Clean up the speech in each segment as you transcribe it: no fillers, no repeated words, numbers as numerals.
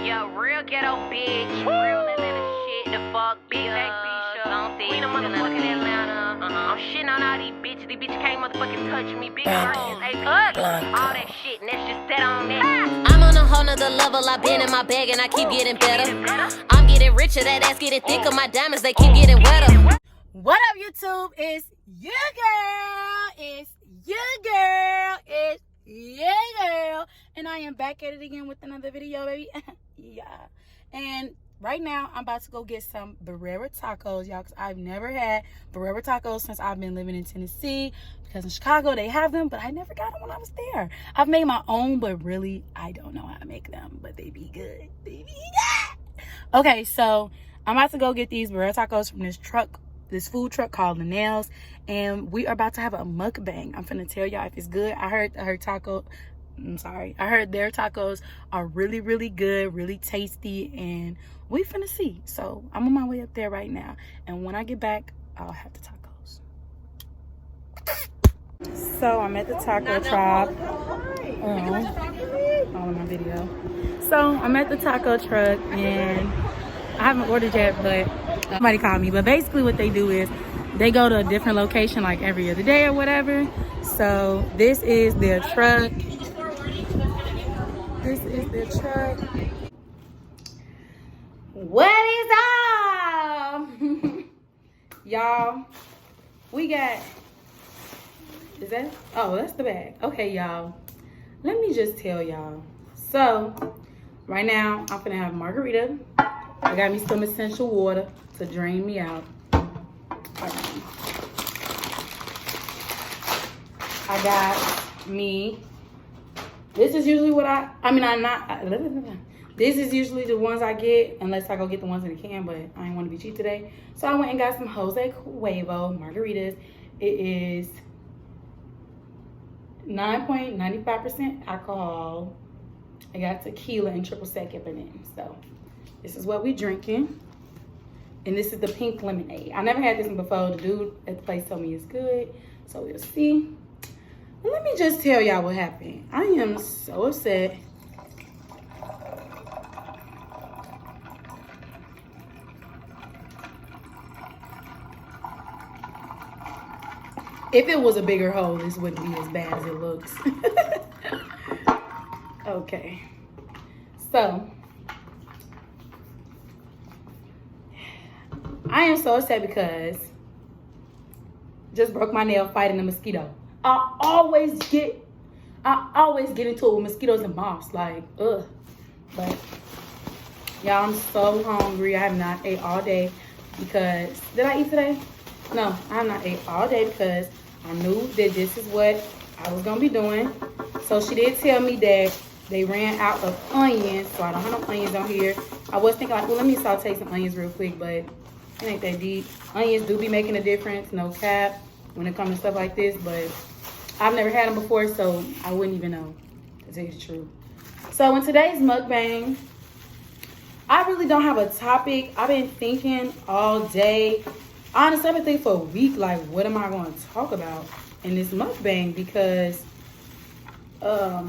Yeah, real ghetto bitch, real Atlanta shit, the fuck, big back bitch, we the motherfucking Atlanta. I'm shitting on all these bitches can't motherfucking touch me, big versus all that shit, and that's just that on that. I'm on a whole nother level, I've been in my bag and I keep getting better. I'm getting richer, that ass getting thicker, my diamonds, they keep getting wetter. What up, YouTube? It's your girl. It's your girl. It's your girl. And I am back at it again with another video, baby. Yeah. And right now, I'm about to go get some Barrera tacos, y'all, because I've never had Barrera tacos since I've been living in Tennessee. Because in Chicago, they have them, but I never got them when I was there. I've made my own, but really, I don't know how to make them. But they be good. They be good. Okay, so I'm about to go get these Barrera tacos from this food truck called Linells, and we are about to have a mukbang. I'm finna tell y'all if it's good. I heard their tacos are really, really good, really tasty, and we finna see. So I'm on my way up there right now, and when I get back, I'll have the tacos. So I'm at the taco truck. All in my video. So I'm at the taco truck, and I haven't ordered yet, but somebody called me. But basically what they do is they go to a different location like every other day or whatever. So this is their truck. This is their truck. What is up? Y'all, we got, is that, oh, that's the bag. Okay, y'all, let me just tell y'all. So right now I'm gonna have margarita. I got me some essential water to drain me out. I got me, this is usually what this is usually the ones I get, unless I go get the ones in the can, but I didn't want to be cheap today. So I went and got some Jose Cuervo margaritas. It is 9.95% alcohol. I got tequila and triple sec up in it. So this is what we drinking. And this is the pink lemonade. I never had this one before. The dude at the place told me it's good. So we'll see. And let me just tell y'all what happened. I am so upset. If it was a bigger hole, this wouldn't be as bad as it looks. Okay. So I am so upset because just broke my nail fighting a mosquito. I always get into it with mosquitoes and moths, like, ugh. But y'all, I'm so hungry. I have not ate all day because, did I eat today? No, I have not ate all day because I knew that this is what I was gonna be doing. So she did tell me that they ran out of onions, so I don't have no onions on here. I was thinking like, well, let me saute some onions real quick, but it ain't that deep. Onions do be making a difference, no cap, when it comes to stuff like this, but I've never had them before, so I wouldn't even know, to tell you the truth. So in today's mukbang, I really don't have a topic. I've been thinking all day. Honestly, I've been thinking for a week, like, what am I going to talk about in this mukbang? Because I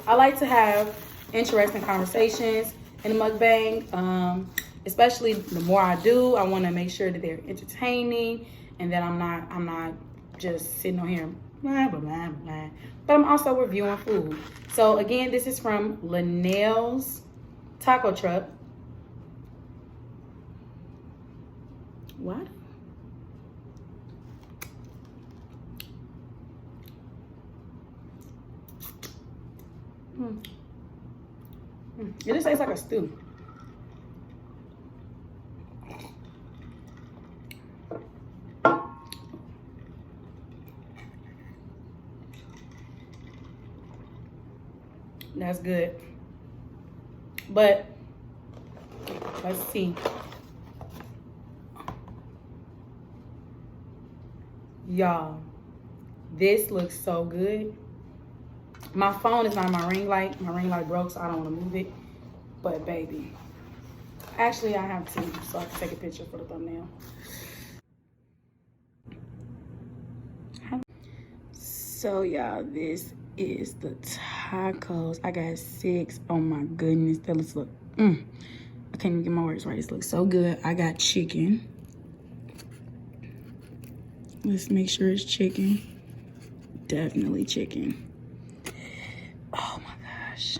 like to have interesting conversations in the mukbang. Especially the more I do, I want to make sure that they're entertaining and that I'm not just sitting on here blah, blah, blah, blah. But I'm also reviewing food. So again, this is from Linells Taco Truck. What? It just tastes like a stew. That's good. But let's see. Y'all, this looks so good. My phone is not my ring light. My ring light broke, so I don't want to move it. But baby, actually I have to, so I can take a picture for the thumbnail. So y'all, this is the tacos. I got 6. Oh my goodness, that looks look. I can't even get my words right. This looks so good. I got chicken. Let's make sure it's chicken. Definitely chicken. Oh my gosh.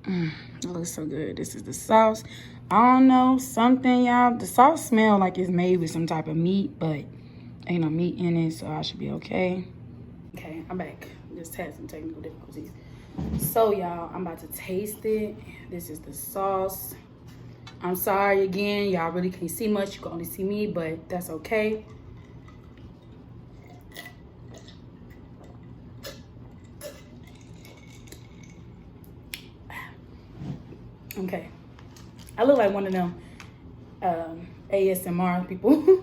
It looks so good. This is the sauce. I don't know, something, y'all. The sauce smell like it's made with some type of meat, but ain't no meat in it, so I should be okay. Okay, I'm back. Just had some technical difficulties. So, y'all, I'm about to taste it. This is the sauce. I'm sorry again. Y'all really can't see much. You can only see me, but that's okay. Okay. I look like one of them ASMR people.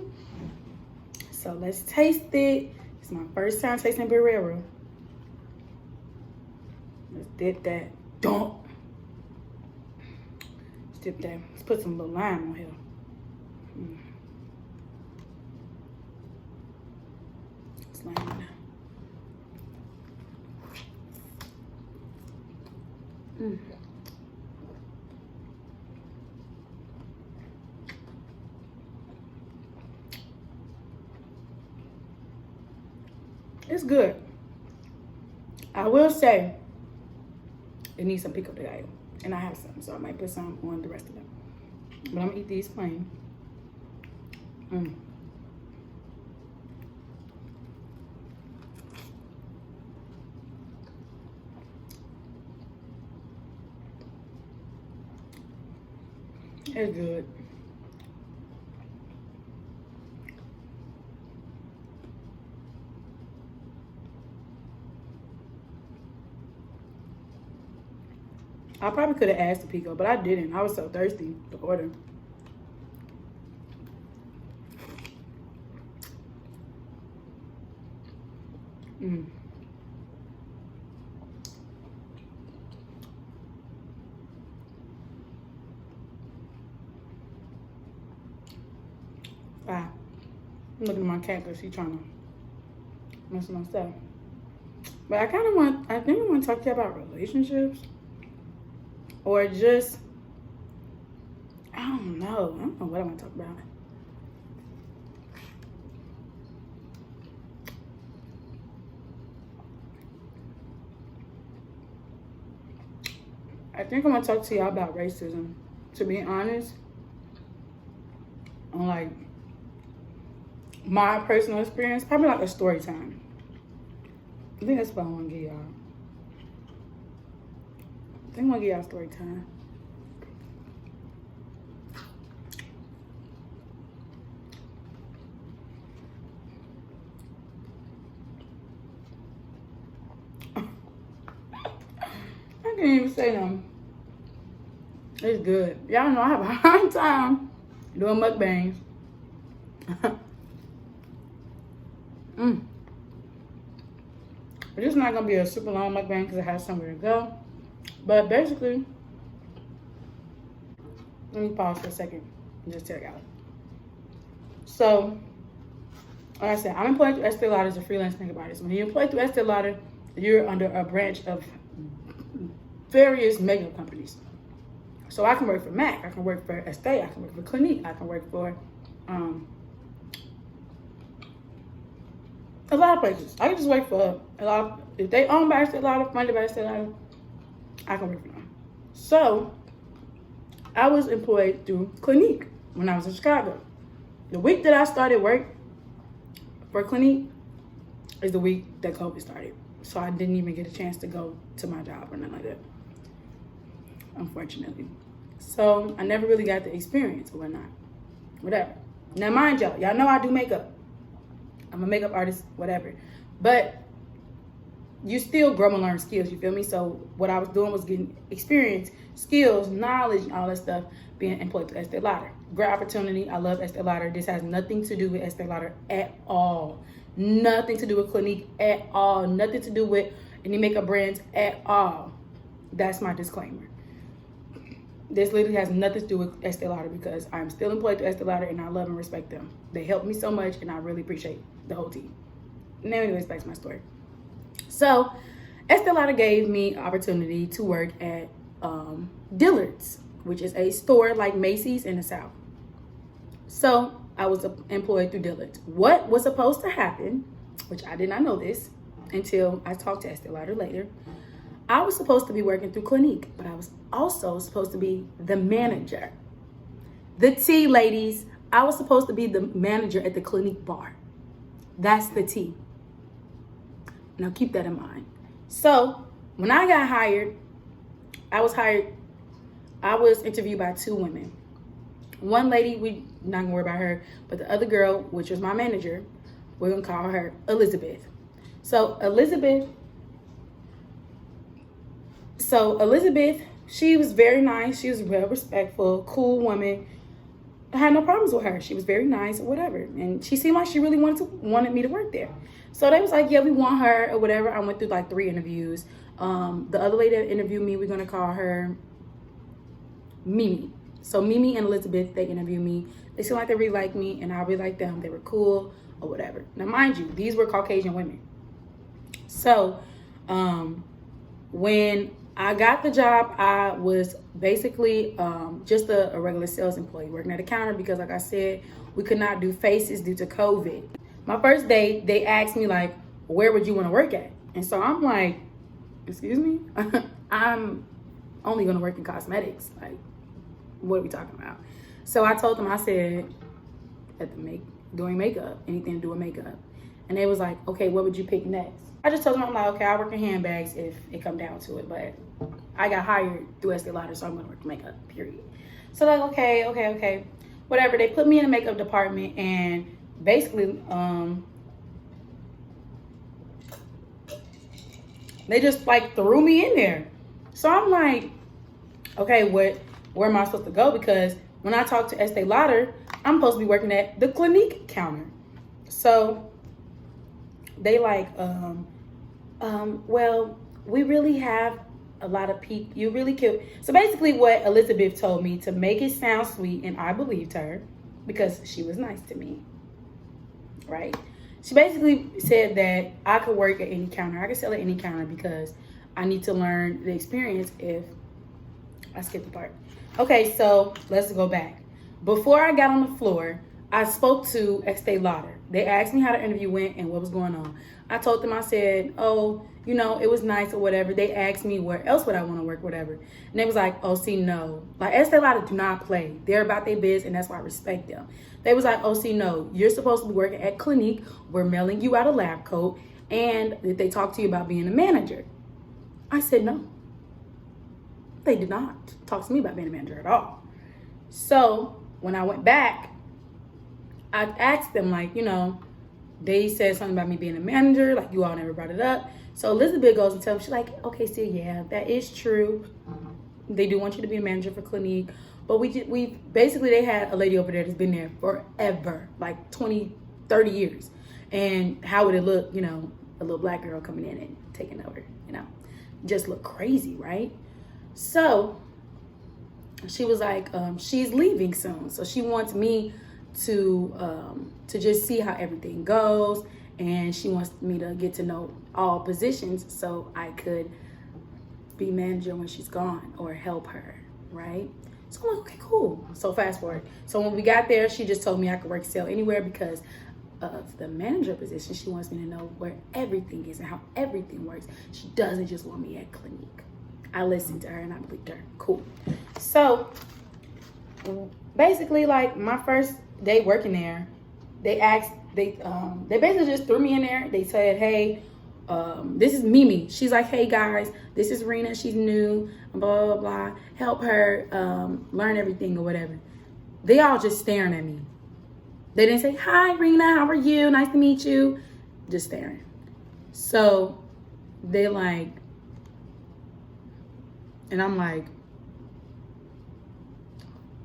So let's taste it. It's my first time tasting Barrera. Let's dip that. Don't. Let's dip that. Let's put some little lime on here. Let's lime it down. It's good. I will say it needs some pico de gallo, and I have some, so I might put some on the rest of them. But I'm gonna eat these plain. It's good. I probably could have asked the pico, but I didn't. I was so thirsty to order. I'm looking at my cat because she's trying to mess with my stuff. But I think I want to talk to you about relationships. Or just, I don't know what I want to talk about. I think I'm going to talk to y'all about racism. To be honest, on like my personal experience, probably like a story time. I think that's what I want to give y'all. I think I'm gonna give y'all story time. I can't even say them. It's good. Y'all know I have a hard time doing mukbangs. But it's not gonna be a super long mukbang because it has somewhere to go. But basically, let me pause for a second and just tell y'all. So, like I said, I'm employed through Estee Lauder as a freelance makeup artist. When you're employed through Estee Lauder, you're under a branch of various makeup companies. So I can work for MAC, I can work for Estee, I can work for Clinique, I can work for a lot of places. I can just work for a lot of, if they own by Estee Lauder, funded by Estee Lauder, I can work for them. So, I was employed through Clinique when I was in Chicago. The week that I started work for Clinique is the week that COVID started. So I didn't even get a chance to go to my job or nothing like that, unfortunately. So I never really got the experience or whatnot, whatever. Now mind y'all know I do makeup. I'm a makeup artist, whatever. But you still grow and learn skills, you feel me? So what I was doing was getting experience, skills, knowledge, all that stuff, being employed to Estee Lauder. Great opportunity. I love Estee Lauder. This has nothing to do with Estee Lauder at all. Nothing to do with Clinique at all. Nothing to do with any makeup brands at all. That's my disclaimer. This literally has nothing to do with Estee Lauder because I'm still employed to Estee Lauder and I love and respect them. They helped me so much and I really appreciate the whole team. Now, anyways, back to my story. So, Estee Lauder gave me opportunity to work at Dillard's, which is a store like Macy's in the South. So, I was employed through Dillard's. What was supposed to happen, which I did not know this until I talked to Estee Lauder later, I was supposed to be working through Clinique, but I was also supposed to be the manager. The tea, ladies. I was supposed to be the manager at the Clinique bar. That's the tea. Now keep that in mind. So when I got hired, I was interviewed by 2 women. One lady, we not gonna worry about her, but the other girl, which was my manager, we're gonna call her Elizabeth. So Elizabeth, she was very nice. She was real respectful, cool woman. I had no problems with her. She was very nice or whatever. And she seemed like she really wanted me to work there. So they was like, yeah, we want her or whatever. I went through like 3 interviews. The other lady that interviewed me, we're going to call her Mimi. So Mimi and Elizabeth, they interviewed me. They seemed like they really liked me and I really liked them. They were cool or whatever. Now, mind you, these were Caucasian women. So when I got the job, I was basically just a regular sales employee working at a counter because, like I said, we could not do faces due to COVID. My first day, they asked me, like, where would you want to work at? And so I'm like, excuse me? I'm only going to work in cosmetics. Like, what are we talking about? So I told them, I said, doing makeup, anything to do with makeup. And they was like, okay, what would you pick next? I just told them, I'm like, okay, I'll work in handbags if it come down to it. But I got hired through Estee Lauder, so I'm going to work makeup, period. So like, okay. Whatever. They put me in the makeup department and basically they just like threw me in there. So I'm like, okay, where am I supposed to go? Because when I talk to Estee Lauder, I'm supposed to be working at the Clinique counter. So they like, well, we really have a lot of people. You really could. So basically what Elizabeth told me, to make it sound sweet, and I believed her because she was nice to me, right? She basically said that I could work at any counter. I could sell at any counter because I need to learn the experience if I skipped the part. Okay, so let's go back. Before I got on the floor, I spoke to Estee Lauder. They asked me how the interview went and what was going on. I told them, I said, oh, you know, it was nice or whatever. They asked me where else would I want to work, whatever. And they was like, oh, see, no. Like, Estee Lauder do not play. They're about their biz, and that's why I respect them. They was like, oh, see, no. You're supposed to be working at Clinique. We're mailing you out a lab coat. And they talk to you about being a manager. I said, no. They did not talk to me about being a manager at all. So when I went back, I asked them, like, you know, they said something about me being a manager, like you all never brought it up. So Elizabeth goes and tells me, she's like, okay, so yeah, that is true. They do want you to be a manager for Clinique. But we basically, they had a lady over there that's been there forever, like 20, 30 years. And how would it look, you know, a little black girl coming in and taking over, you know, just look crazy, right? So she was like, she's leaving soon. So she wants me to just see how everything goes, and she wants me to get to know all positions so I could be manager when she's gone or help her, right? So I'm like, okay, cool. So fast forward. So when we got there, she just told me I could work sale anywhere because of the manager position. She wants me to know where everything is and how everything works. She doesn't just want me at Clinique. I listened to her and I believed her. Cool. So basically, like, my first day working there, they basically just threw me in there. They said, hey, this is Mimi. She's like, hey guys, this is Rena. She's new, blah, blah, blah. Help her learn everything or whatever. They all just staring at me. They didn't say, hi, Rena, how are you? Nice to meet you. Just staring. So they like, and I'm like,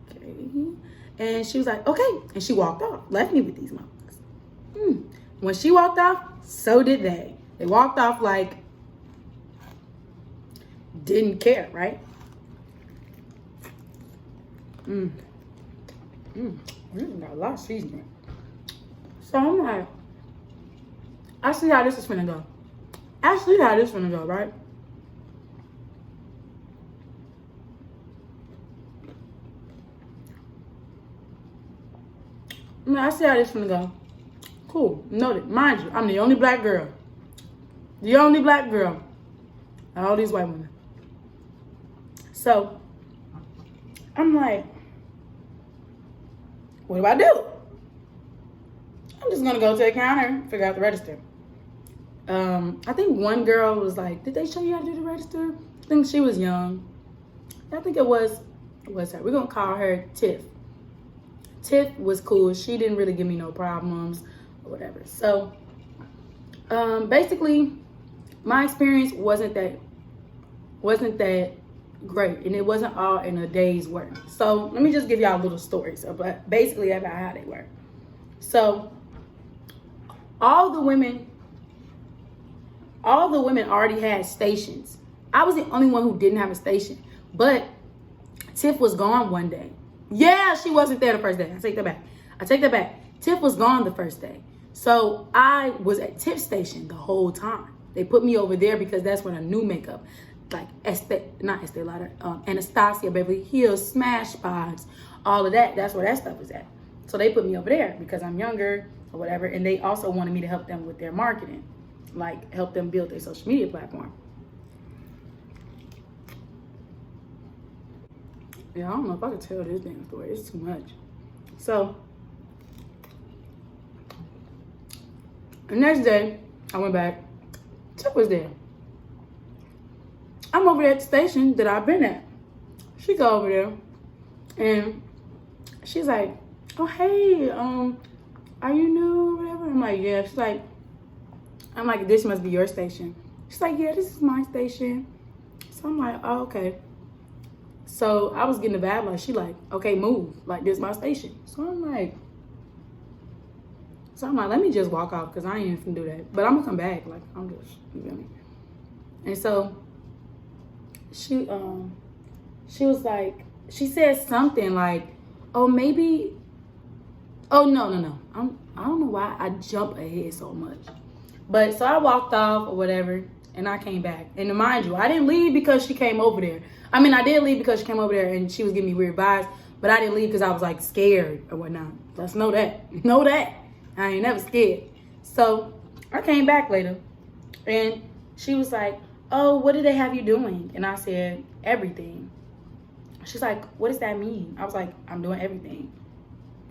okay. And she was like, okay. And she walked off, left me with these motherfuckers. When she walked off, so did they. They walked off like, didn't care, right? Got a lot of seasoning. So I'm like, I see how this is finna go. I see how this is finna go, right? I see how this is finna go. Cool. Noted. Mind you, I'm the only black girl. The only black girl. All these white women. So, I'm like, what do I do? I'm just gonna go to the counter and figure out the register. I think one girl was like, did they show you how to do the register? I think she was young. I think it was her. We're gonna call her Tiff. Tiff was cool. She didn't really give me no problems or whatever. So, basically, my experience wasn't that great, and it wasn't all in a day's work. So let me just give y'all little stories about basically about how they work. So all the women already had stations. I was the only one who didn't have a station, but Tiff was gone one day. Yeah, she wasn't there the first day. I take that back. Tiff was gone the first day. So I was at Tiff's station the whole time. They put me over there because that's when I knew makeup. Like Anastasia, Beverly Hills, Smashbox, all of that. That's where that stuff is at. So they put me over there because I'm younger or whatever. And they also wanted me to help them with their marketing. Like help them build their social media platform. Yeah, I don't know if I could tell this damn story. It's too much. So the next day, I went back. Tiff was there. I'm over there at the station that I've been at. She go over there, and she's like, "Oh hey, are you new or whatever?" I'm like, "Yeah." She's like, "I'm like, this must be your station." She's like, "Yeah, this is my station." So I'm like, "Oh, okay." So I was getting the vibe like she like, "Okay, move. Like this is my station." So I'm like, let me just walk off because I ain't even finna do that. But I'm gonna come back. Like I'm just, you feel me? And so she was like, she said something like, "Oh maybe, oh no. I don't know why I jump ahead so much." But so I walked off or whatever, and I came back. And to mind you, I didn't leave because she came over there. I mean, I did leave because she came over there and she was giving me weird vibes. But I didn't leave because I was like scared or whatnot. Let's know that. Know that. I ain't never scared. So I came back later, and she was like, "Oh, what did they have you doing?" And I said, "Everything." She's like, "What does that mean?" I was like, "I'm doing everything.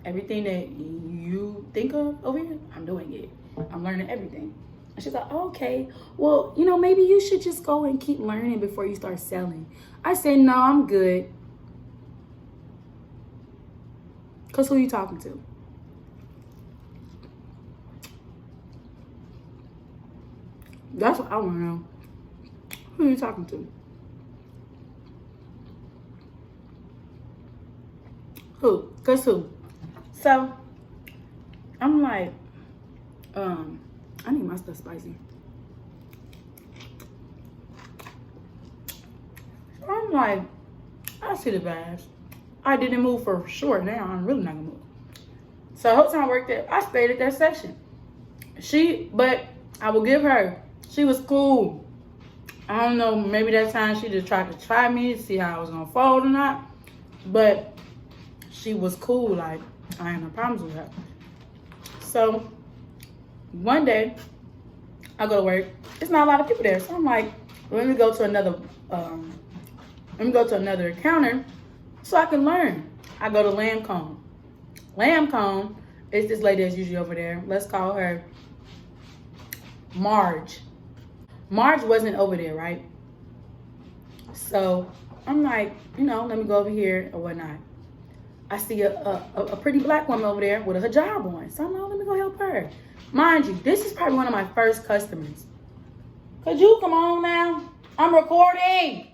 Everything that you think of over here, I'm doing it. I'm learning everything." And she's like, "Oh, okay. Well, maybe you should just go and keep learning before you start selling." I said, "No, I'm good." Because who are you talking to? That's what I want to know. Who are you talking to? Who? Cause who? So I'm like, I need my stuff spicy. So I'm like, I see the vibes. I didn't move for sure. Now I'm really not gonna move. So the whole time I worked there, I stayed at that section. But I will give her, she was cool. I don't know, maybe that time she just tried to try me to see how I was gonna fold or not. But she was cool, like I ain't no problems with her. So one day I go to work. It's not a lot of people there. So I'm like, let me go to another counter so I can learn. I go to Lancome. Lancome is this lady that's usually over there. Let's call her Marge. Marge wasn't over there, right? So I'm like, let me go over here or whatnot. I see a pretty black woman over there with a hijab on. So I'm like, let me go help her. Mind you, this is probably one of my first customers. Could you come on now? I'm recording.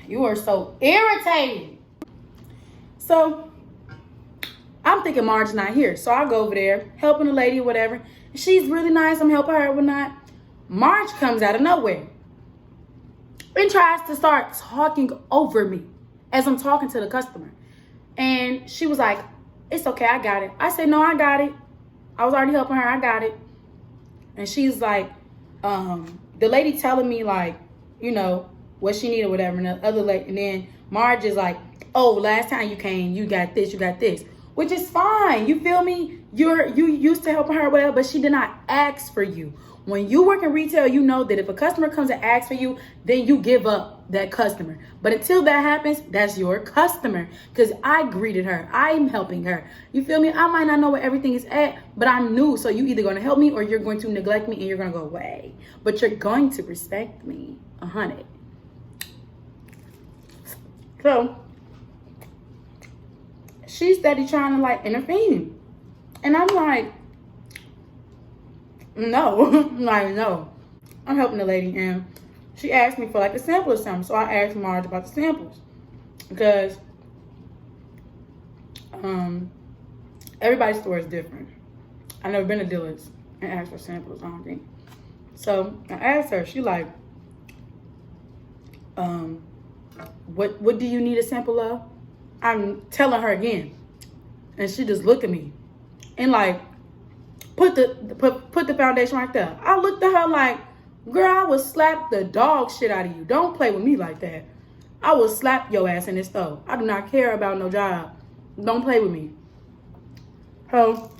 You are so irritating. So I'm thinking Marge's not here. So I go over there, helping the lady or whatever. She's really nice. I'm helping her or whatnot. Marge comes out of nowhere and tries to start talking over me as I'm talking to the customer. And she was like, it's okay, I got it. I said, no, I got it. I was already helping her, I got it. And she's like, the lady telling me like, you know, what she needed or whatever. And the other lady, and then Marge is like, oh, last time you came, you got this, which is fine. You feel me? You used to helping her or whatever, but she did not ask for you. When you work in retail, you know that if a customer comes and asks for you, then you give up that customer. But until that happens, that's your customer. Because I greeted her. I'm helping her. You feel me? I might not know where everything is at, but I'm new. So you either going to help me or you're going to neglect me and you're going to go away. But you're going to respect me 100. So she's steady trying to like intervene. And I'm like, no, like, no. I'm helping the lady and she asked me for like a sample or something. So I asked Marge about the samples because everybody's store is different. I've never been to Dillard's and asked for samples, I don't think. So I asked her, she like, what do you need a sample of? I'm telling her again. And she just looked at me and like, put the foundation right there. I looked at her like, girl, I would slap the dog shit out of you. Don't play with me like that. I will slap your ass in this stove. I do not care about no job. Don't play with me. So,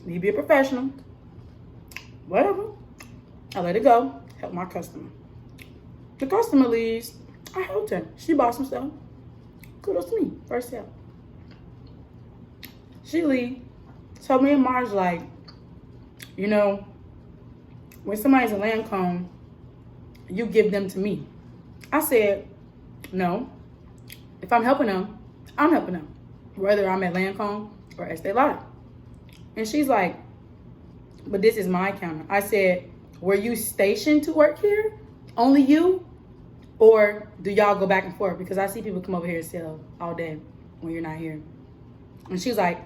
need to be a professional. Whatever. I let it go. Help my customer. The customer leaves. I helped her. She bought some stuff. Kudos to me. First step. She leave. So me and Marge like, you know, when somebody's a Lancome, you give them to me. I said, no. If I'm helping them, I'm helping them. Whether I'm at Lancome or Estee Lauder. And she's like, but this is my counter. I said, were you stationed to work here? Only you? Or do y'all go back and forth? Because I see people come over here and sell all day when you're not here. And she was like,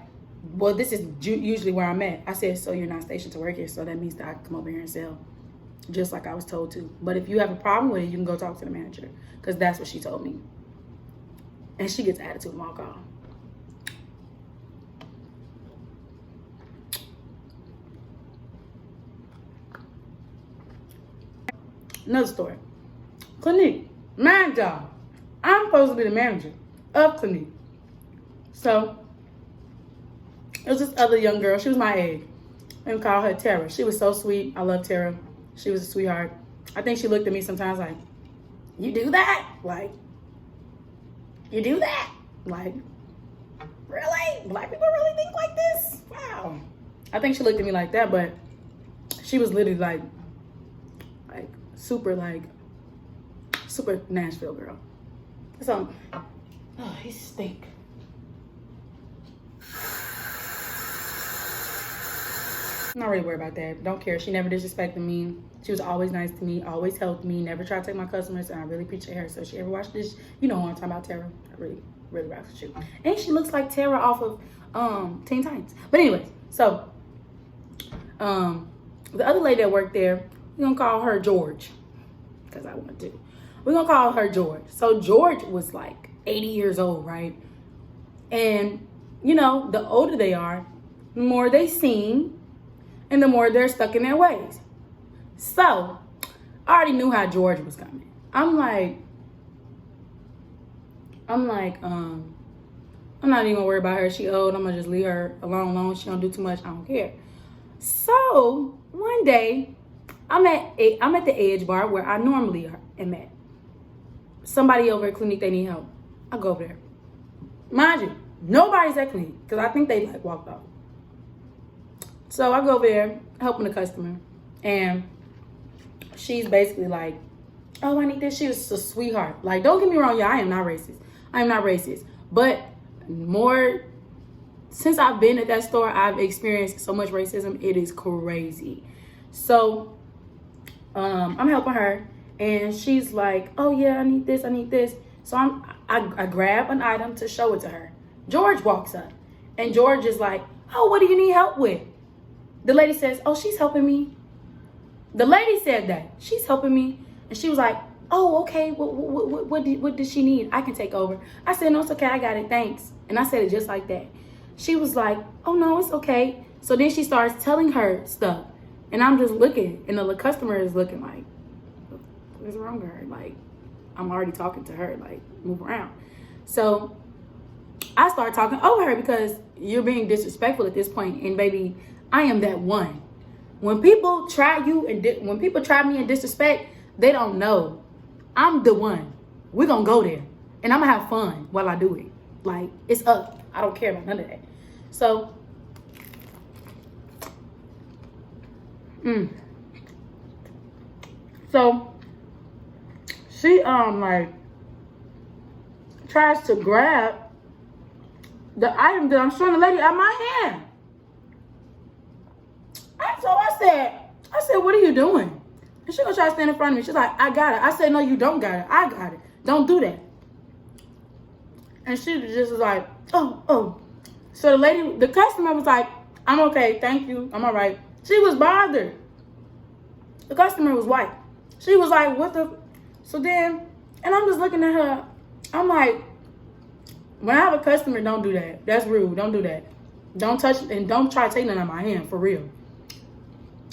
well, this is usually where I'm at. I said, so you're not stationed to work here, so that means that I can come over here and sell, just like I was told to. But if you have a problem with it, you can go talk to the manager, because that's what she told me. And she gets attitude when I call. Another story. Clinique, my job. I'm supposed to be the manager of Clinique. So it was this other young girl. She was my age. And we call her Tara. She was so sweet. I love Tara. She was a sweetheart. I think she looked at me sometimes like, you do that? Like, you do that? Like, really? Black people really think like this? Wow. I think she looked at me like that, but she was literally like super Nashville girl. So, oh, he stink. I'm not really worried about that. Don't care. She never disrespected me. She was always nice to me, always helped me, never tried to take my customers, and I really appreciate her. So if she ever watched this, you know who I'm talking about, Tara. I really, really rock with you. And she looks like Tara off of Teen Titans. But anyways, so the other lady that worked there, we're gonna call her George. Because I want to. We're gonna call her George. So George was like 80 years old, right? And you know, the older they are, the more they sing and the more they're stuck in their ways. So I already knew how George was coming. I'm like, I'm not even gonna worry about her. She old. I'm gonna just leave her alone. She don't do too much. I don't care. So one day, I'm at the Edge bar where I normally am at. Somebody over at Clinique, they need help. I go over there. Mind you, nobody's at Clinique because I think they like walked off. So I go over there helping the customer, and she's basically like, "Oh, I need this." She was a sweetheart. Like, don't get me wrong, y'all. I am not racist. I am not racist, but more since I've been at that store, I've experienced so much racism. It is crazy. So I'm helping her, and she's like, oh yeah, I need this, I need this. So I grab an item to show it to her. George walks up, and George is like, oh, what do you need help with? The lady says, oh, she's helping me. The lady said that. She's helping me. And she was like, oh, okay, what does she need? I can take over. I said, no, it's okay, I got it, thanks. And I said it just like that. She was like, oh, no, it's okay. So then she starts telling her stuff. And I'm just looking, and the customer is looking like, what's wrong with her? Like, I'm already talking to her, like, move around. So I start talking over her because you're being disrespectful at this point, and baby, I am that one. When people try you and when people try me and disrespect, they don't know. I'm the one. We're gonna go there, and I'm gonna have fun while I do it. Like, it's up. I don't care about none of that. So, so she like tries to grab the item that I'm showing the lady out of my hand. So I said, what are you doing? And she gonna try to stand in front of me. She's like, I got it. I said, no, you don't got it. I got it. Don't do that. And she just was like, oh. So the customer was like, I'm okay, thank you, I'm all right. She was bothered. The customer was white. She was like, what the? So then, and I'm just looking at her. I'm like, when I have a customer, don't do that. That's rude. Don't do that. Don't touch, and don't try to take none out of my hand, for real.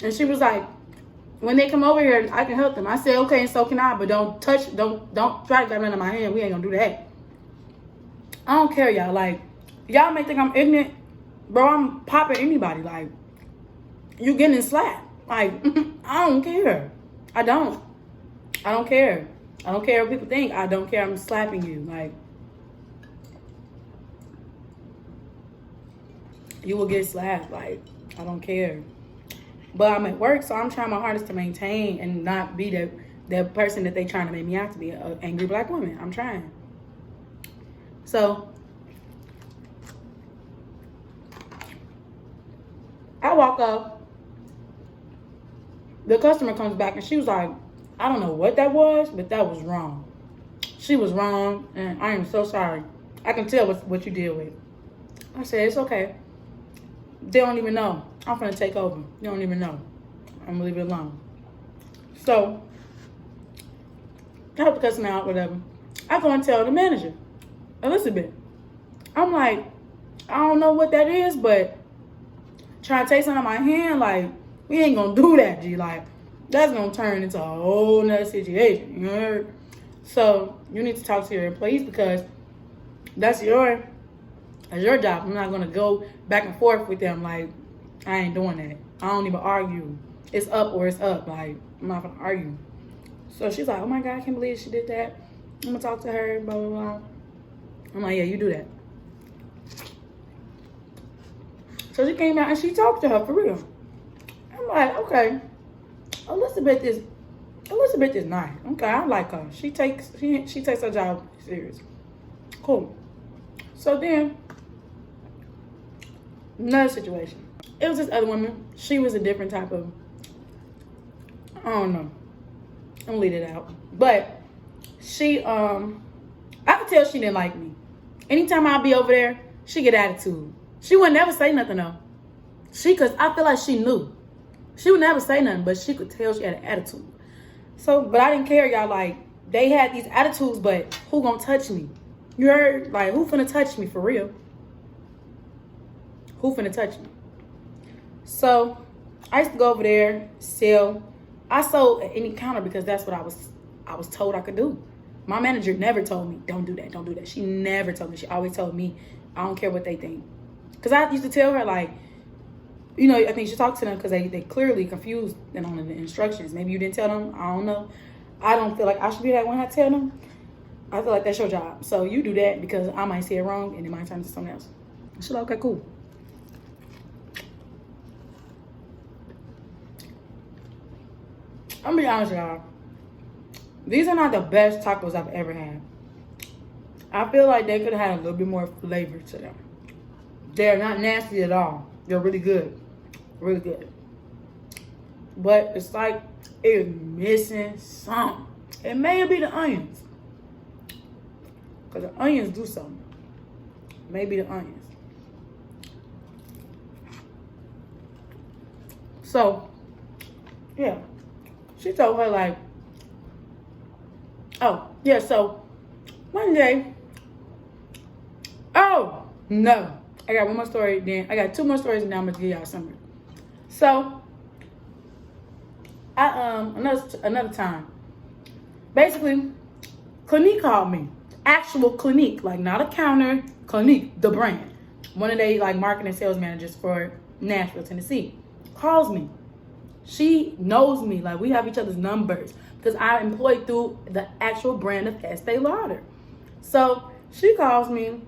And she was like, when they come over here, I can help them. I said, okay, and so can I, but don't touch, don't try to grab none out of my hand. We ain't gonna do that. I don't care, y'all. Like, y'all may think I'm ignorant. Bro, I'm popping anybody. Like, you getting slapped. Like, I don't care. I don't care. I don't care what people think. I don't care. I'm slapping you. Like, you will get slapped. Like, I don't care. But I'm at work, so I'm trying my hardest to maintain and not be that person that they trying to make me out to be, an angry black woman. I'm trying. So I walk up. The customer comes back, and she was like, I don't know what that was, but that was wrong. She was wrong, and I am so sorry. I can tell what you deal with. I said, it's okay. They don't even know. I'm gonna take over. You don't even know. I'm gonna leave it alone. So I help the customer out, whatever. I go and tell the manager, Elizabeth. I'm like, I don't know what that is, but trying to take something out of my hand, like, we ain't gonna do that, G. Like, that's gonna turn into a whole nother situation. You heard? So you need to talk to your employees, because that's your job. I'm not gonna go back and forth with them. Like, I ain't doing that. I don't even argue. It's up or it's up. Like, I'm not gonna argue. So she's like, oh my God, I can't believe she did that. I'm gonna talk to her, blah, blah, blah. I'm like, yeah, you do that. So she came out and she talked to her for real. I'm like, okay, Elizabeth is nice. Okay, I like her. She takes her job serious. Cool. So then, another situation. It was this other woman. She was a different type of, I don't know. I'm gonna leave it out. But she, I could tell she didn't like me. Anytime I'd be over there, she get attitude. She would never say nothing though. Cause I feel like she knew. She would never say nothing, but she could tell she had an attitude. So, but I didn't care, y'all. Like, they had these attitudes, but who gonna touch me? You heard? Like, who finna touch me for real? Who finna touch me? So, I used to go over there, sell. I sold at any counter because that's what I was told I could do. My manager never told me, don't do that, don't do that. She never told me. She always told me, I don't care what they think. Because I used to tell her, like, you know, I think you should talk to them because they clearly confused them on the instructions. Maybe you didn't tell them. I don't know. I don't feel like I should be that one to tell them. I feel like that's your job. So you do that because I might say it wrong and it might turn to something else. She's like, okay, cool. I'm gonna be honest with y'all. These are not the best tacos I've ever had. I feel like they could have had a little bit more flavor to them. They're not nasty at all. They're really good. Really good. But it's like is missing something. It may be the onions. Because the onions do something. Maybe the onions. So, yeah. She told her like, oh, yeah, so one day, oh, no. I got one more story then. I got two more stories and now I'm going to give y'all something. So, another time. Basically, Clinique called me. Actual Clinique, like not a counter, Clinique, the brand. One of they like marketing and sales managers for Nashville, Tennessee, calls me. She knows me, like we have each other's numbers because I employed through the actual brand of Estee Lauder. So she calls me.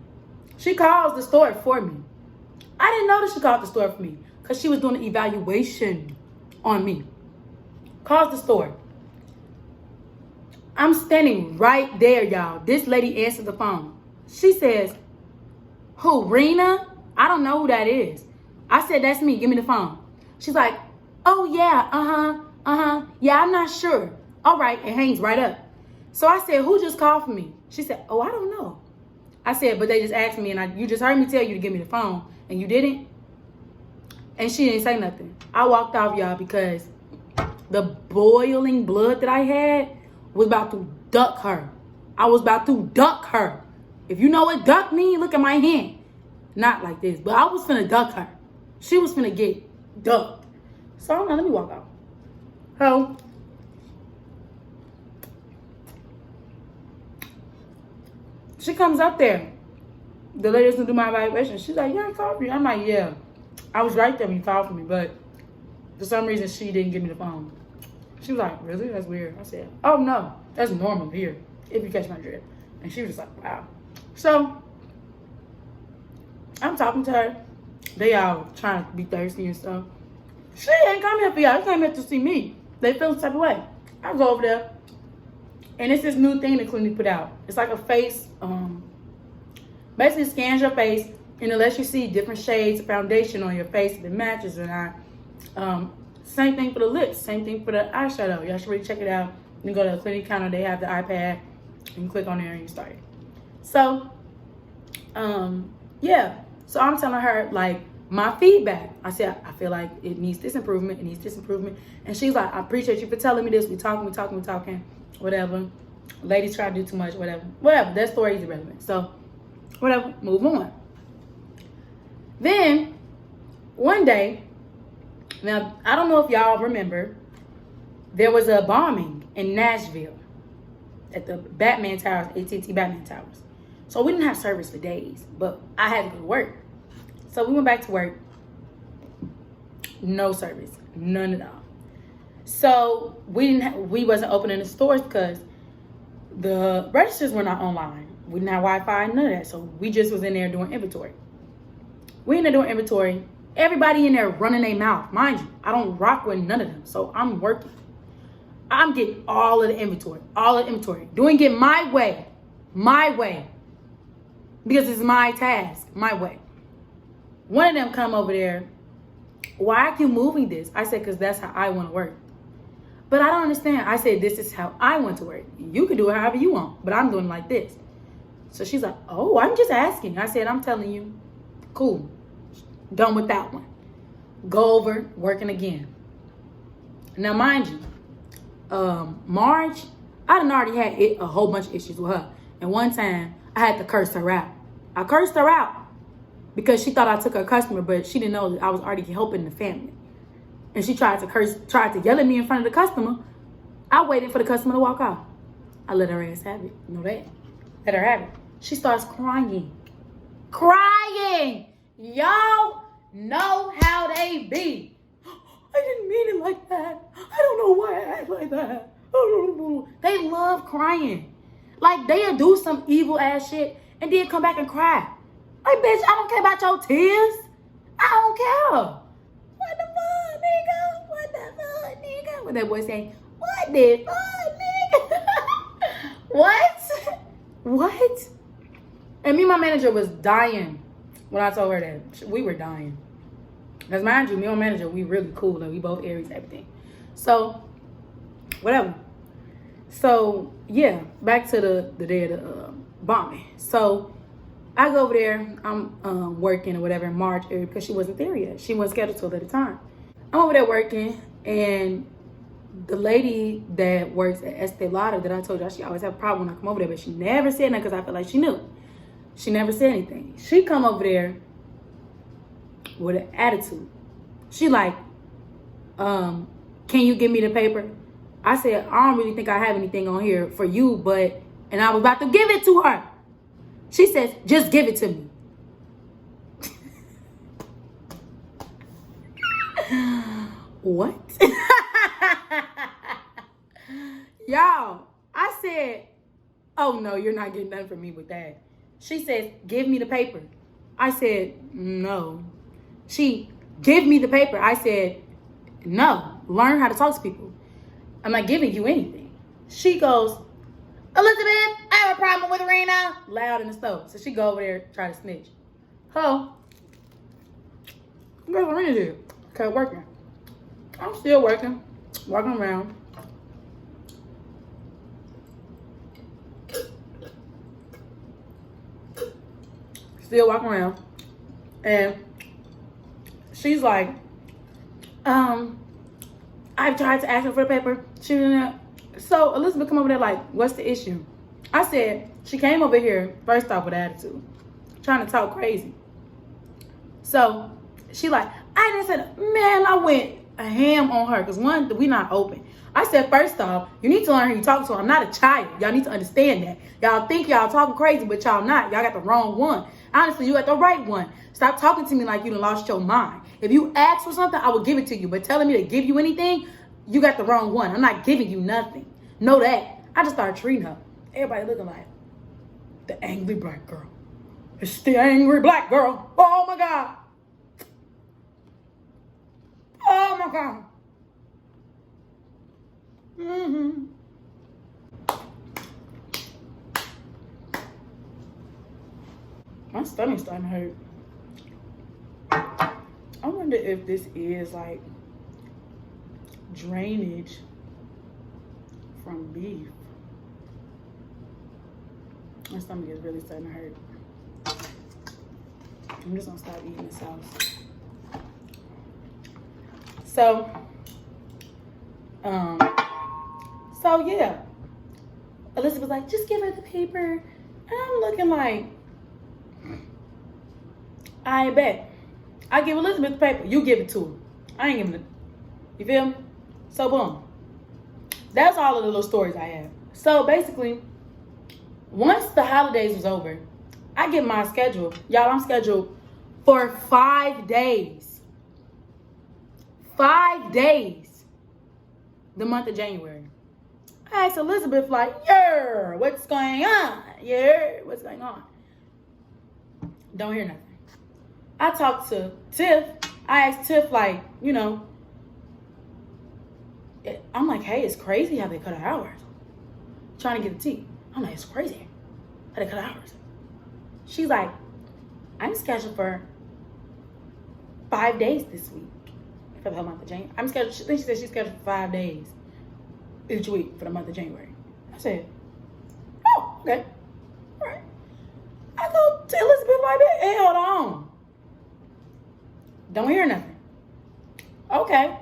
She calls the store for me. I didn't know that she called the store for me because she was doing an evaluation on me. Calls the store. I'm standing right there, y'all. This lady answers the phone. She says, who, Rena? I don't know who that is. I said, that's me. Give me the phone. She's like, oh, yeah, yeah, I'm not sure. All right, it hangs right up. So I said, who just called for me? She said, oh, I don't know. I said, but they just asked me, and you just heard me tell you to give me the phone, and you didn't? And she didn't say nothing. I walked off, y'all, because the boiling blood that I had was about to duck her. I was about to duck her. If you know what duck mean, look at my hand. Not like this, but I was finna duck her. She was finna get ducked. So now let me walk out. So she comes up there. The lady doesn't do my evaluation. She's like, yeah, I called you. I'm like, yeah. I was right there when you called for me, but for some reason she didn't give me the phone. She was like, really? That's weird. I said, oh no, that's normal here, if you catch my drift. And she was just like, wow. So I'm talking to her. They all trying to be thirsty and stuff. She ain't come here for y'all. She came here to see me. They feel the type of way. I go over there. And it's this new thing that Clinique put out. It's like a face, basically scans your face and it lets you see different shades of foundation on your face if it matches or not. Same thing for the lips. Same thing for the eyeshadow. Y'all should really check it out. You can go to the Clinique counter. They have the iPad. You can click on there and you start it. So, yeah. So I'm telling her, like, my feedback. I said, I feel like it needs this improvement. It needs this improvement. And she's like, I appreciate you for telling me this. We talking. Whatever. Ladies try to do too much. Whatever. That story is irrelevant. So, whatever. Move on. Then, one day, now, I don't know if y'all remember, there was a bombing in Nashville at the Batman Towers, AT&T Batman Towers. So we didn't have service for days, but I had to go to work. So we went back to work. No service, none at all. So we wasn't opening the stores because the registers were not online. We didn't have Wi-Fi, none of that. So we just was in there doing inventory. We in there doing inventory. Everybody in there running their mouth. Mind you, I don't rock with none of them. So I'm working. I'm getting all of the inventory. Doing it my way. Because it's my task, my way. One of them come over there. Why are you moving this? I said, because that's how I want to work. But I don't understand. I said, this is how I want to work. You can do it however you want, but I'm doing it like this. So she's like, oh, I'm just asking. I said, I'm telling you, cool. Done with that one. Go over, working again. Now, mind you, Marge, I done already had a whole bunch of issues with her. And one time, I had to curse her out. I cursed her out because she thought I took her customer, but she didn't know that I was already helping the family. And she tried to yell at me in front of the customer. I waited for the customer to walk off. I let her ass have it. You know that? Let her have it. She starts crying. Y'all know how they be. I didn't mean it like that. I don't know why I act like that. They love crying. Like, they'll do some evil ass shit and then come back and cry. Like, bitch, I don't care about your tears. I don't care. What the fuck, nigga? What the fuck, nigga? What that boy saying? What the fuck, nigga? What? And me and my manager was dying when I told her that. We were dying. Because mind you, me and my manager, we really cool. Like, we both Aries, everything. So, whatever. So yeah, back to the day of the bombing. So I go over there. I'm working or whatever in March area because she wasn't there yet. She wasn't scheduled till at the time. I'm over there working, and the lady that works at Estee Lauder that I told y'all, she always have a problem when I come over there, but she never said nothing because I feel like she knew. She never said anything. She come over there with an attitude. She like, can you give me the paper? I said, I don't really think I have anything on here for you, but, and I was about to give it to her. She says, just give it to me. What? Y'all, I said, oh no, you're not getting nothing from me with that. She says, give me the paper. I said, no. She, give me the paper. I said, no. Learn how to talk to people. I'm not giving you anything. She goes, Elizabeth, I have a problem with Rena. Loud in the stove. So she go over there, try to snitch. Oh, guess what Rena did? Kept working. I'm still working. Walking around. Still walking around. And she's like, I've tried to ask her for the paper. She didn't. So Elizabeth come over there like, what's the issue? I said, she came over here, first off with attitude, trying to talk crazy. So she like, I didn't say that. Man, I went a ham on her because one, we not open. I said, first off, you need to learn who you talk to. I'm not a child. Y'all need to understand that. Y'all think y'all talking crazy, but y'all not. Y'all got the wrong one. Honestly, you got the right one. Stop talking to me like you done lost your mind. If you ask for something, I will give it to you. But telling me to give you anything, you got the wrong one. I'm not giving you nothing. Know that. I just started treating her. Everybody looking like the angry black girl. It's the angry black girl. Oh my God. Oh my God. My stomach's starting to hurt. I wonder if this is like drainage from beef. My stomach is really starting to hurt. I'm just gonna stop eating this sauce. So yeah. Elizabeth was like, just give her the paper. And I'm looking like, I bet. I give Elizabeth the paper, you give it to her. I ain't giving it. You feel me? So boom. That's all of the little stories I have. So basically, once the holidays was over, I get my schedule. Y'all, I'm scheduled for 5 days. 5 days. The month of January. I asked Elizabeth like, yeah, what's going on? Yeah, what's going on? Don't hear nothing. I talked to Tiff. I asked Tiff like, you know, I'm like, hey, it's crazy how they cut our hours. Trying to get a tea. I'm like, it's crazy how they cut hours. She's like, I'm scheduled for 5 days this week for the whole month of January. I'm scheduled. I think she said she's scheduled for 5 days each week for the month of January. I said, oh, okay, all right. I go to Elizabeth like that. Hey, hold on. Don't hear nothing. Okay.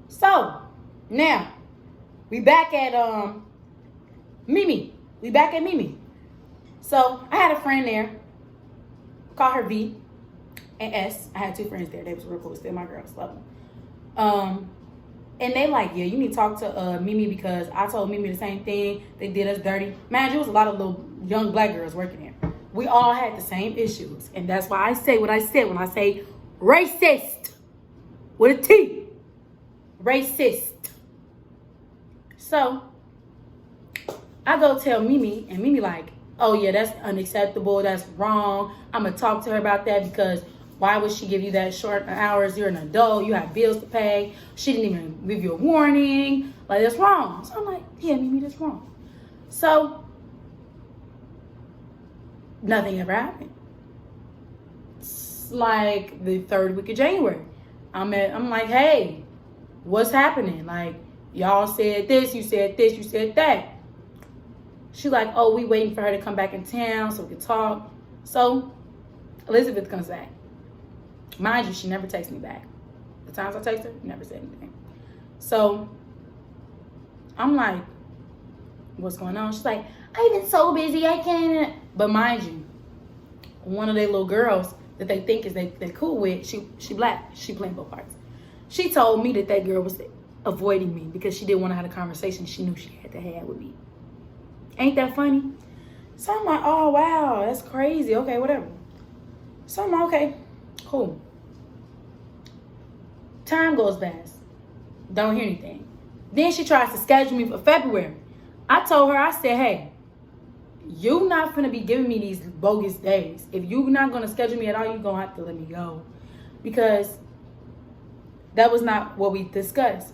So now we back at Mimi. We back at Mimi. So I had a friend there. Call her V and S. I had 2 friends there. They was real cool. Still my girls. Love them. And they like, yeah, you need to talk to Mimi because I told Mimi the same thing. They did us dirty. Man, there was a lot of little young black girls working there. We all had the same issues. And that's why I say what I said when I say racist. With a T. Racist. So I go tell Mimi, and Mimi like, oh yeah, that's unacceptable. That's wrong. I'm going to talk to her about that because why would she give you that short hours? You're an adult. You have bills to pay. She didn't even give you a warning. Like, that's wrong. So I'm like, yeah, Mimi, that's wrong. So nothing ever happened. It's like the 3rd week of January. I'm like, hey, what's happening? Like, Y'all said this, you said this, you said that. She like, oh, we waiting for her to come back in town so we can talk. So Elizabeth comes back. Mind you, she never texts me back. The times I text her, never said anything. So I'm like, what's going on? She's like, I've been so busy, I can't. But mind you, one of their little girls that they think is they cool with, she black, she playing both parts. She told me that girl was avoiding me because she didn't want to have a conversation she knew she had to have with me. Ain't that funny? So I'm like, oh wow, that's crazy. Okay, whatever. So I'm like, okay, cool. Time goes fast. Don't hear anything. Then she tries to schedule me for February. I told her, I said, hey, you not gonna be giving me these bogus days. If you're not gonna schedule me at all, you're gonna have to let me go. Because that was not what we discussed.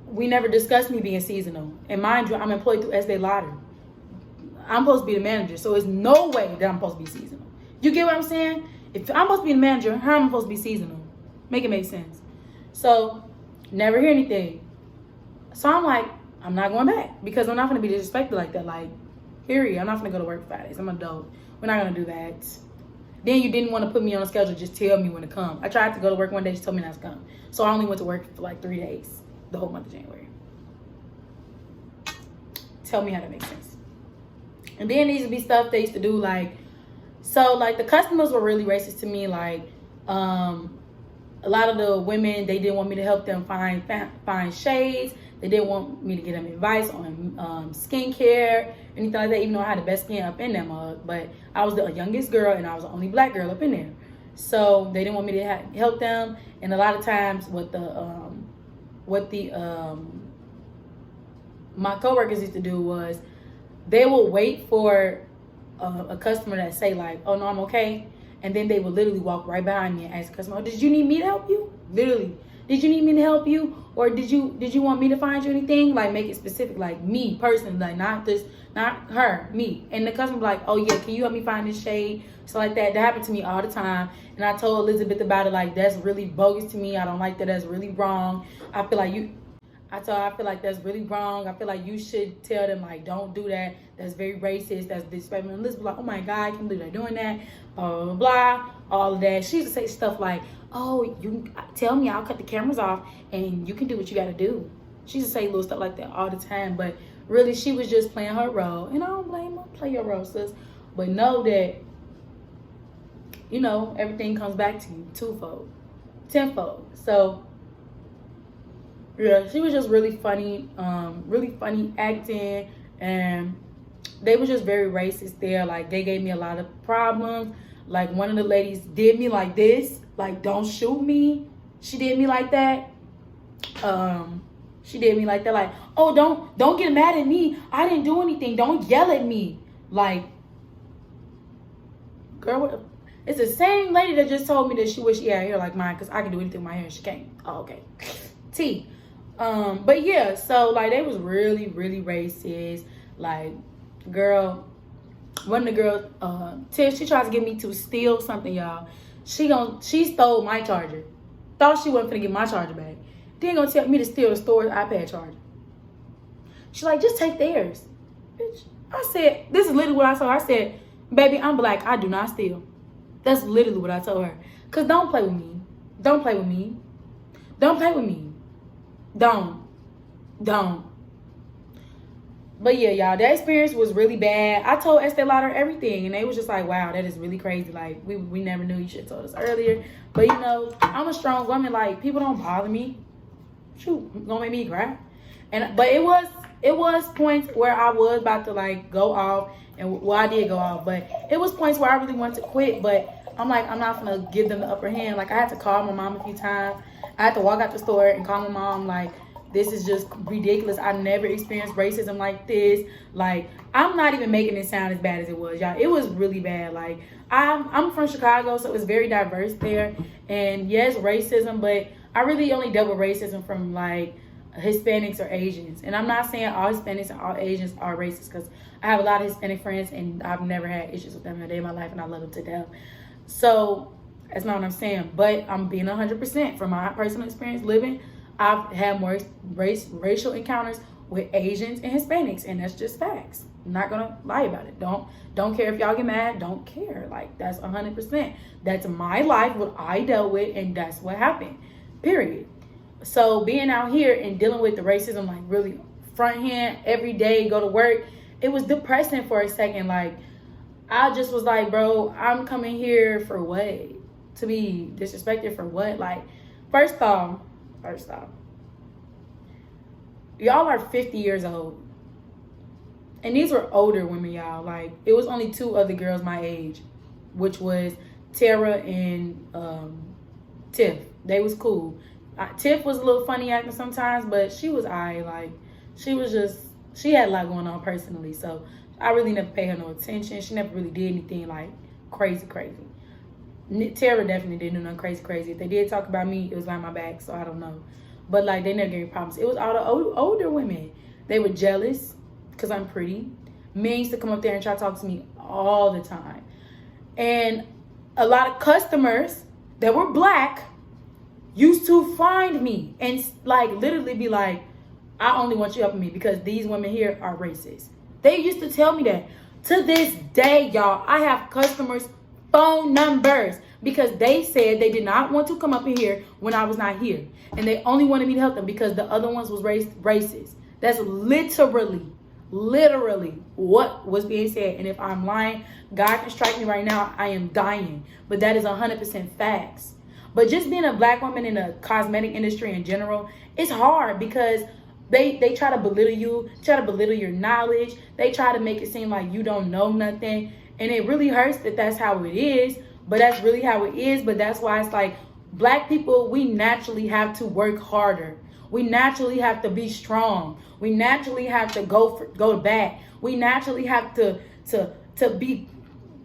We never discussed me being seasonal. And mind you, I'm employed through Estee Lauder. I'm supposed to be the manager, so there's no way that I'm supposed to be seasonal. You get what I'm saying? If I'm supposed to be the manager, how am I supposed to be seasonal? Make it make sense. So, never hear anything. So I'm like, I'm not going back because I'm not going to be disrespected like that. Like, period. I'm not going to go to work Fridays. I'm an adult. We're not going to do that. Then you didn't want to put me on a schedule. Just tell me when to come. I tried to go to work one day. She told me not to come. So I only went to work for like 3 days. The whole month of January. Tell me how that makes sense. And then there used to be stuff they used to do like, so like the customers were really racist to me. Like, a lot of the women, they didn't want me to help them find shades. They didn't want me to give them advice on skincare, anything like that, even though I had the best skin up in that mug. But I was the youngest girl and I was the only black girl up in there. So they didn't want me to help them. And a lot of times my coworkers used to do was they would wait for a customer that say like, oh no, I'm okay. And then they would literally walk right behind me and ask the customer, oh, did you need me to help you? Literally. Did you need me to help you? Or did you want me to find you anything? Like make it specific, like me personally, like not her, me. And the customer be like, oh yeah, can you help me find this shade? So like that happened to me all the time. And I told Elizabeth about it, like that's really bogus to me. I don't like that. That's really wrong. I feel like that's really wrong. I feel like you should tell them like, don't do that. That's very racist. That's disrespectful. And Elizabeth like, oh my God, I can't believe they're doing that. Blah, blah, blah, all of that. She used to say stuff like, oh, you tell me, I'll cut the cameras off and you can do what you got to do. She used to say little stuff like that all the time. But really, she was just playing her role. And I don't blame her. Play your role, sis. But know that, you know, everything comes back to you twofold, tenfold. So, yeah, she was just really funny acting, and they were just very racist there. Like, they gave me a lot of problems. Like, one of the ladies did me like this, like, don't shoot me. She did me like that. She did me like that, like, oh, don't get mad at me. I didn't do anything. Don't yell at me. Like, girl, it's the same lady that just told me that she wish she had hair like mine because I can do anything with my hair and she can't. Oh, okay. T. But yeah, so like they was really, really racist. Like, girl, one of the girls, Tiff, she tried to get me to steal something, y'all. She stole my charger. Thought she wasn't gonna get my charger back. Then gonna tell me to steal the store's iPad charger. She like, just take theirs. Bitch. I said, this is literally what I told her. I said, baby, I'm black. I do not steal. That's literally what I told her. Cause don't play with me. Don't play with me. Don't play with me. Don't. But yeah, y'all, that experience was really bad. I told Estee Lauder everything, and they was just like, wow, that is really crazy. Like, we never knew. You should have told us earlier. But, you know, I'm a strong woman. Like, people don't bother me. Shoot, gonna make me cry. But it was points where I was about to, like, go off. And, well, I did go off. But it was points where I really wanted to quit. But I'm like, I'm not going to give them the upper hand. Like, I had to call my mom a few times. I had to walk out the store and call my mom, like, this is just ridiculous. I never experienced racism like this. Like, I'm not even making it sound as bad as it was, y'all. It was really bad. Like, I'm from Chicago, so it's very diverse there. And yes, racism, but I really only dealt with racism from, like, Hispanics or Asians. And I'm not saying all Hispanics and all Asians are racist, because I have a lot of Hispanic friends, and I've never had issues with them in a day of my life, and I love them to death. So, that's not what I'm saying. But I'm being 100% from my personal experience living. I've had more racial encounters with Asians and Hispanics, and that's just facts. I'm not gonna lie about it. Don't care if y'all get mad. Don't care. Like, that's 100%. That's my life, what I dealt with, and that's what happened. Period. So being out here and dealing with the racism, like really front hand every day, go to work, it was depressing for a second. Like, I just was like, bro, I'm coming here for what? To be disrespected for what? Like, first off, y'all are 50 years old. And these were older women, y'all. Like, it was only 2 other girls my age, which was Tara and Tiff. They was cool. Tiff was a little funny acting sometimes, but she was alright. Like, she had a lot going on personally, so I really never paid her no attention. She never really did anything like crazy. Tara definitely didn't do nothing crazy. If they did talk about me, it was behind my back, so I don't know. But like, they never gave me problems. It was all the older women. They were jealous because I'm pretty. Men used to come up there and try to talk to me all the time. And a lot of customers that were black used to find me and like literally be like, I only want you helping me because these women here are racist. They used to tell me that. To this day, y'all, I have customers' phone numbers because they said they did not want to come up in here when I was not here. And they only wanted me to help them because the other ones was racist. That's literally what was being said. And if I'm lying, God can strike me right now. I am dying. But that is 100% facts. But just being a black woman in the cosmetic industry in general, it's hard because they try to belittle you, try to belittle your knowledge. They try to make it seem like you don't know nothing. And it really hurts that that's how it is. But that's really how it is. But that's why it's like, black people, we naturally have to work harder. We naturally have to be strong. We naturally have to go back. We naturally have to be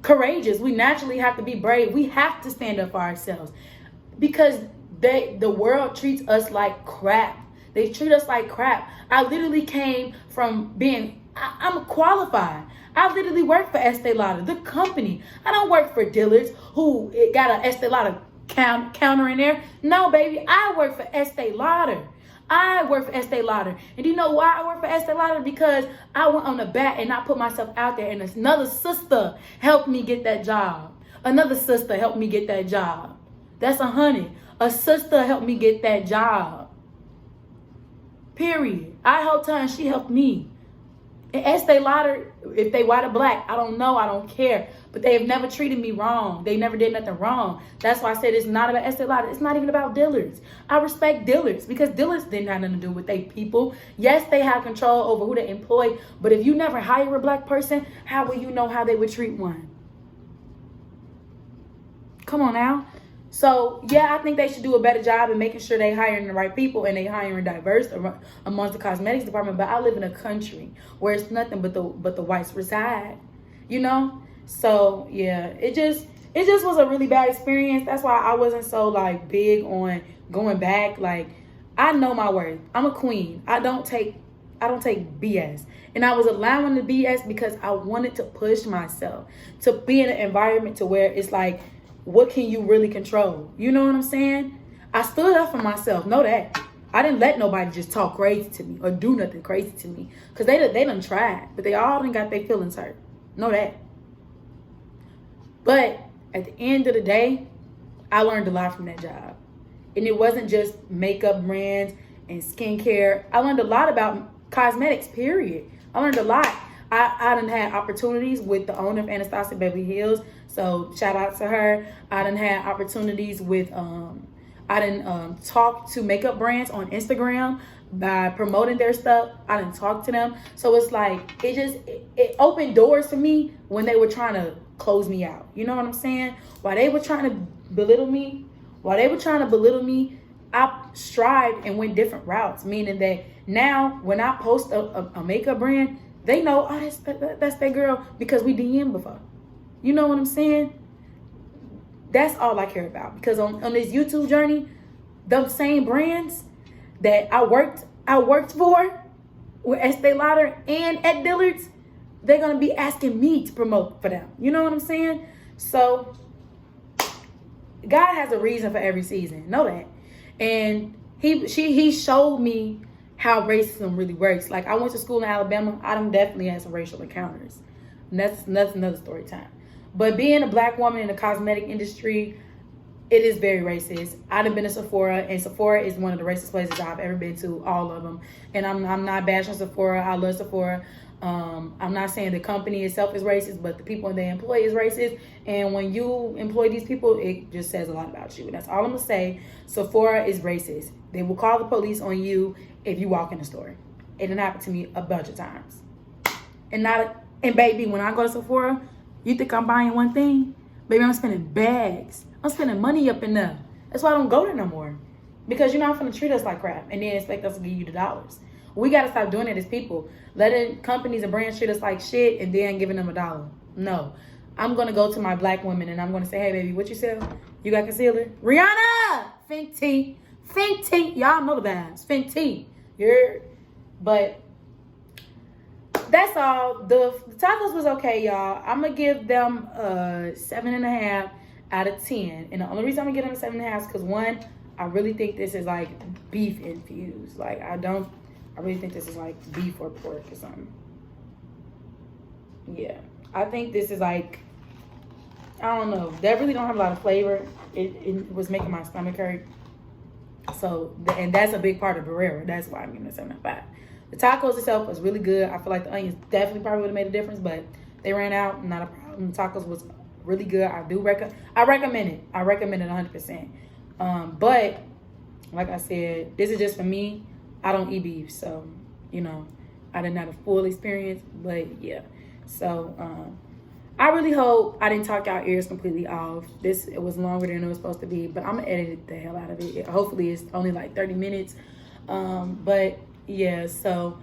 courageous. We naturally have to be brave. We have to stand up for ourselves because the world treats us like crap. They treat us like crap. I literally came from being, I'm qualified. I literally work for Estee Lauder, the company. I don't work for Dillard's who got an Estee Lauder counter in there. No, baby, I work for Estee Lauder. I work for Estee Lauder. And do you know why I work for Estee Lauder? Because I went on the bat and I put myself out there, and another sister helped me get that job. Another sister helped me get that job. That's 100. A sister helped me get that job. Period. I helped her and she helped me. And Estee Lauder, if they white or black, I don't know. I don't care. But they have never treated me wrong. They never did nothing wrong. That's why I said it's not about Estee Lauder. It's not even about Dillard's. I respect Dillard's because Dillard's didn't have nothing to do with they people. Yes, they have control over who they employ. But if you never hire a black person, how will you know how they would treat one? Come on now. So, yeah, I think they should do a better job in making sure they hiring the right people and they hiring diverse amongst the cosmetics department. But I live in a country where it's nothing but the whites reside, you know? So, yeah, it just was a really bad experience. That's why I wasn't so, like, big on going back. Like, I know my worth. I'm a queen. I don't take BS. And I was allowing the BS because I wanted to push myself to be in an environment to where it's like, what can you really control? You know what I'm saying? I stood up for myself. Know that. I didn't let nobody just talk crazy to me or do nothing crazy to me. Because they done tried. But they all done got their feelings hurt. Know that. But at the end of the day, I learned a lot from that job. And it wasn't just makeup brands and skincare. I learned a lot about cosmetics, period. I learned a lot. I done had opportunities with the owner of Anastasia Beverly Hills. So shout out to her. I done had opportunities with, I done talked to makeup brands on Instagram by promoting their stuff. I done talked to them. So it's like, it opened doors for me when they were trying to close me out. You know what I'm saying? While they were trying to belittle me, I strived and went different routes. Meaning that now when I post a makeup brand, they know, oh, that's that girl because we DM before. You know what I'm saying? That's all I care about. Because on this YouTube journey, those same brands that I worked for with Estee Lauder and at Dillard's, they're going to be asking me to promote for them. You know what I'm saying? So God has a reason for every season. Know that. And he showed me how racism really works. Like, I went to school in Alabama. I done definitely had some racial encounters. And that's another story time. But being a black woman in the cosmetic industry, it is very racist. I've been to Sephora, and Sephora is one of the racist places I've ever been to, all of them. And I'm not bashing Sephora. I love Sephora. I'm not saying the company itself is racist, but the people they employ is racist. And when you employ these people, it just says a lot about you. And that's all I'm going to say. Sephora is racist. They will call the police on you if you walk in the store. It done happened to me a bunch of times. And baby, when I go to Sephora, you think I'm buying one thing? Baby, I'm spending bags. I'm spending money up in there. That's why I don't go there no more. Because you're not going to treat us like crap and then expect us to give you the dollars. We got to stop doing it as people. Letting companies and brands treat us like shit and then giving them $1. No. I'm going to go to my black women and I'm going to say, hey, baby, what you sell? You got concealer? Rihanna! Fenty. Y'all know the vibes. Fenty. But that's all. The tacos was okay, y'all. I'm going to give them a 7.5 out of 10. And the only reason I'm going to give them a 7.5 is because, one, I really think this is like beef infused. Like, I really think this is like beef or pork or something. Yeah. I think this is like, I don't know. That really don't have a lot of flavor. It was making my stomach hurt. So, and that's a big part of Barrera. That's why I'm giving it 7.5. The tacos itself was really good. I feel like the onions definitely probably would have made a difference, but they ran out. Not a problem. The tacos was really good. I recommend it. I recommend it 100%. But like I said, this is just for me. I don't eat beef, so I didn't have a full experience. But yeah, so I really hope I didn't talk y'all ears completely off. It was longer than it was supposed to be, but I'm gonna edit the hell out of it. Hopefully, it's only like 30 minutes. But yeah, so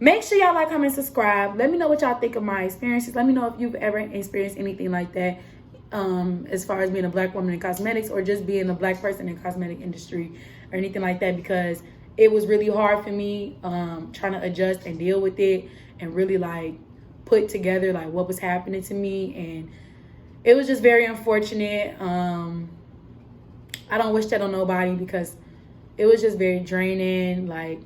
make sure y'all like, comment, subscribe. Let me know what y'all think of my experiences. Let me know if you've ever experienced anything like that, as far as being a black woman in cosmetics or just being a black person in the cosmetic industry or anything like that, because it was really hard for me trying to adjust and deal with it and really like put together like what was happening to me. And it was just very unfortunate. I don't wish that on nobody because it was just very draining. Like,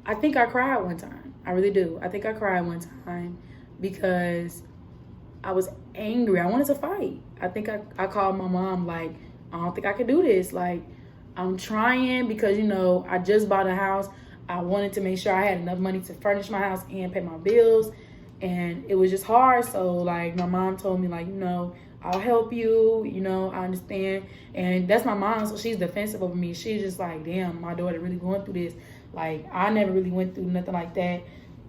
I think I cried one time. I really do. I think I cried one time because I was angry. I wanted to fight. I think I called my mom like, I don't think I could do this. Like, I'm trying because, I just bought a house. I wanted to make sure I had enough money to furnish my house and pay my bills. And it was just hard. So, like, my mom told me, like, I'll help you. I understand. And that's my mom, so she's defensive over me. She's just like, damn, my daughter really going through this. Like, I never really went through nothing like that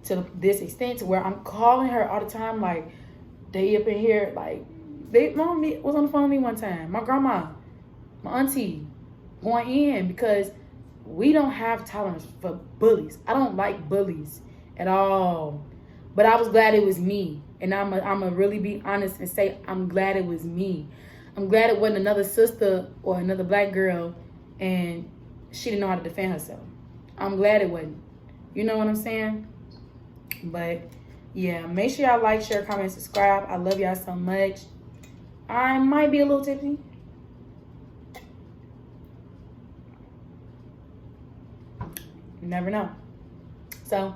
to this extent to where I'm calling her all the time. Like, they up in here, like, mom was on the phone with me one time. My grandma, my auntie, going in because we don't have tolerance for bullies. I don't like bullies at all. But I was glad it was me. And I'm a really be honest and say I'm glad it was me. I'm glad it wasn't another sister or another black girl and she didn't know how to defend herself. I'm glad it wasn't. You know what I'm saying? But yeah, make sure y'all like, share, comment, subscribe. I love y'all so much. I might be a little tipsy. Never know. So